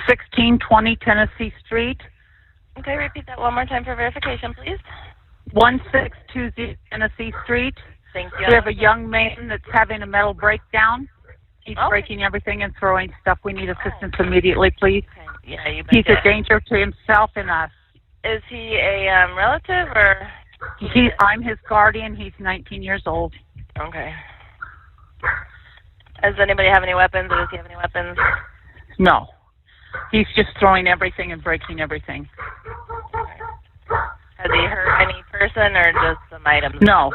1620 Tennessee Street. Okay, repeat that one more time for verification, please. 1620 Tennessee Street. Thank you. We have a young man that's having a metal breakdown. He's Okay. breaking everything and throwing stuff. We need assistance immediately, please. Okay. Yeah, you He's bet. a danger to himself and us. Is he a relative or? I'm his guardian. He's 19 years old. Okay. Does anybody have any weapons, or does he have any weapons? No. He's just throwing everything and breaking everything. Okay. Has he hurt any person or just some items? No.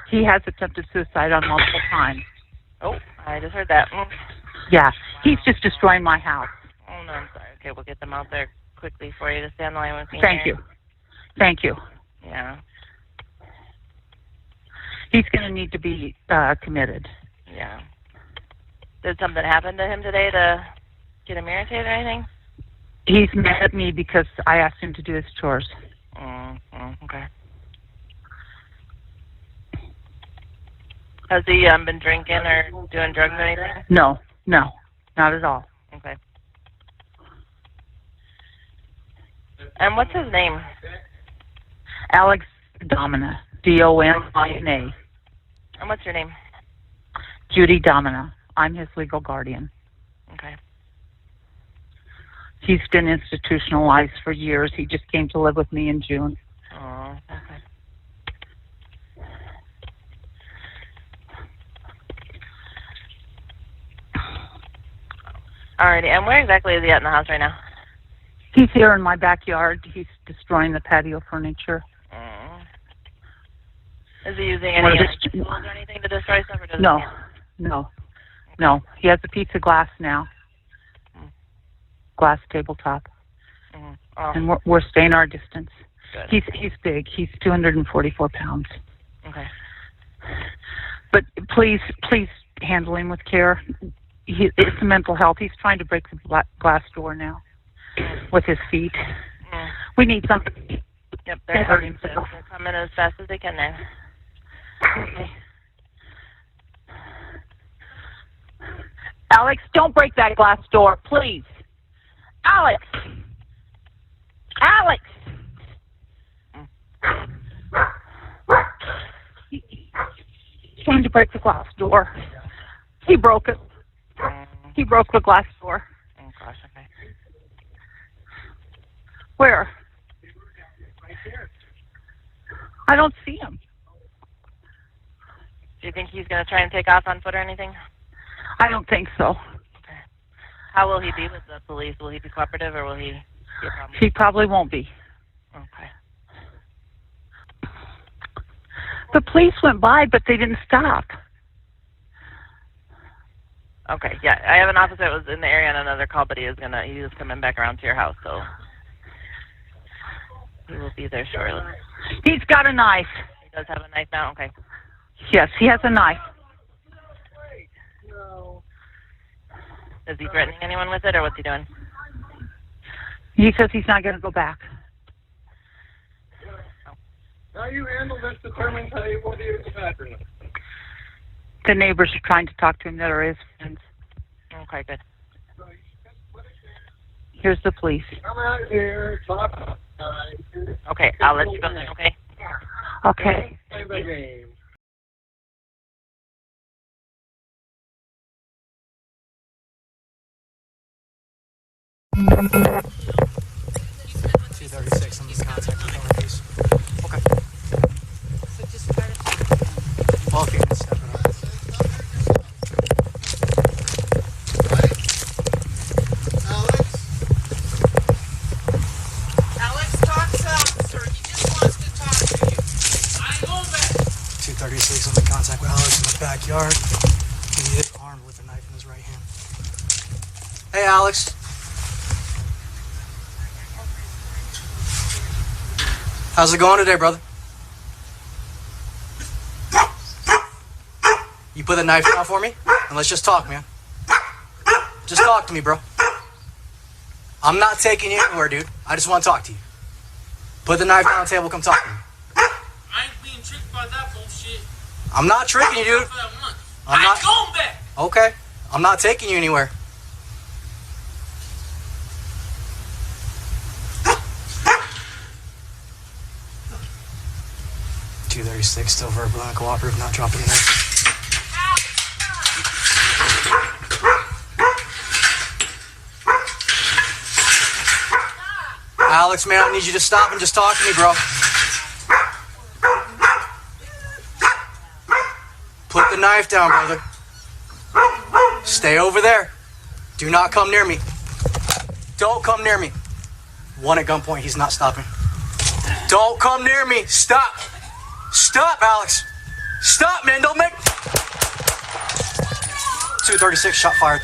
He has attempted suicide on multiple times. Oh, I just heard that. Yeah. He's just destroying my house. Oh, no, I'm sorry. Okay, we'll get them out there quickly for you to stay on the line with me. Thank you. Thank you. Yeah. He's going to need to be committed. Yeah. Did something happen to him today to get him irritated or anything? He's mad at me because I asked him to do his chores. Okay. Has he been drinking or doing drugs or anything? No, not at all. Okay. And what's his name? Alex Domina, Domina. And what's your name? Judy Domina. I'm his legal guardian. Okay. He's been institutionalized for years. He just came to live with me in June. Oh, okay. Alrighty, and where exactly is he at in the house right now? He's here in my backyard. He's destroying the patio furniture. Is he using any tools or anything to destroy stuff? Or does No. He has a piece of glass now. Glass tabletop. Oh. And we're staying our distance. Good. He's big. He's 244 pounds. Okay. But please handle him with care. It's mental health. He's trying to break the glass door now with his feet. We need something. Yep, they're coming as fast as they can there. Okay. Alex, don't break that glass door, please. Alex! He's trying to break the glass door. He broke it. He broke the glass door. Oh, gosh, okay. Where? I don't see him. Do you think he's going to try and take off on foot or anything? I don't think so. Okay. How will he be with the police? Will he be cooperative or will he be a problem? He probably won't be. Okay. The police went by, but they didn't stop. Okay, yeah. I have an officer that was in the area on another call, but he's coming back around to your house, so he will be there shortly. He's got a knife. He does have a knife now? Okay. Yes, he has a knife. Is he threatening anyone with it, or what's he doing? He says he's not going to go back. How you handle this determines how you want to use the bathroom. The neighbors are trying to talk to him that are his friends. Okay, good. Here's the police. Come out here, talk. Okay, I'll let you go then, okay? Okay. Play the game. $236 on the contact with our case. Okay. Well, if you can step it up. Alex, talk to officer. He just wants to talk to you. I know that. 236 on the contact with Alex in the backyard. He is armed with a knife in his right hand. Hey, Alex. How's it going today, brother? You put the knife down for me? And let's just talk, man. Just talk to me, bro. I'm not taking you anywhere, dude. I just want to talk to you. Put the knife down on the table, come talk to me. I ain't being tricked by that bullshit. I'm not tricking you, dude. For that month. I'm I not- ain't going back. Okay. I'm not taking you anywhere. 236, still verbal and cooperative, not dropping the knife. Alex, man, I need you to stop and just talk to me, bro. Put the knife down, brother. Stay over there. Do not come near me. Don't come near me. One at gunpoint, he's not stopping. Don't come near me. Stop. Stop, Alex. Stop, man. Don't make... 236, shot fired.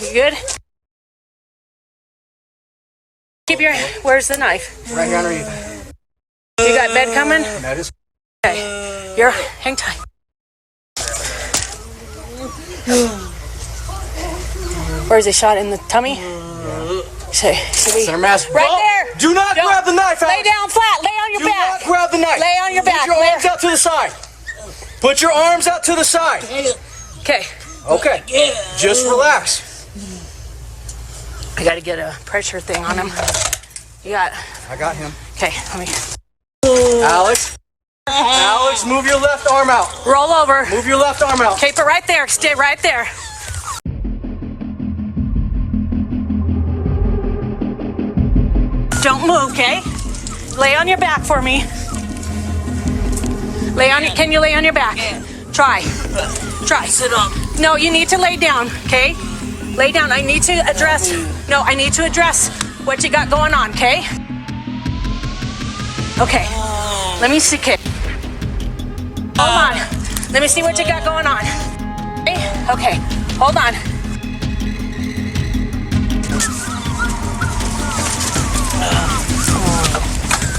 You good? Keep your... Where's the knife? Right here underneath. You got bed coming? That is... Okay. You're... Hang tight. Where's he shot? In the tummy? Should we... Center mass. Right Don't- there! Do not Don't- grab the knife, Alex. Lay down flat! Lay on your Do back! not grab the knife. Lay on your back. Put your Lay- arms out to the side. Put your arms out to the side. Okay. Okay. Just relax. I gotta get a pressure thing on him. You got... I got him. Okay, let me... Alex. Alex, move your left arm out. Roll over. Move your left arm out. Keep it right there. Stay right there. Don't move, okay? Lay on your back for me. Lay on. Can you lay on your back? Try. Try. Sit up. No, you need to lay down, okay? Lay down. I need to address. No, I need to address what you got going on, okay? Okay. Let me see. Okay. Hold on. Let me see what you got going on. Okay. Hold on.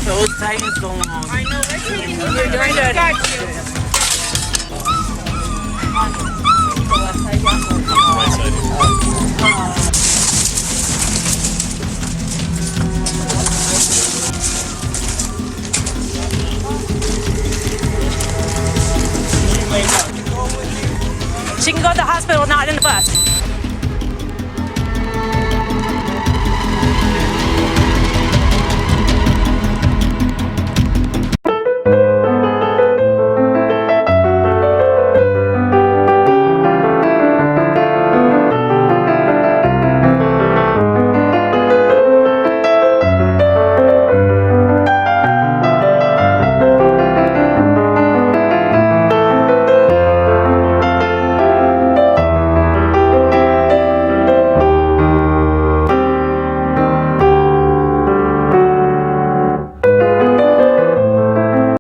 Those titans going on. I know. You're doing good. She can go to the hospital, not in the bus.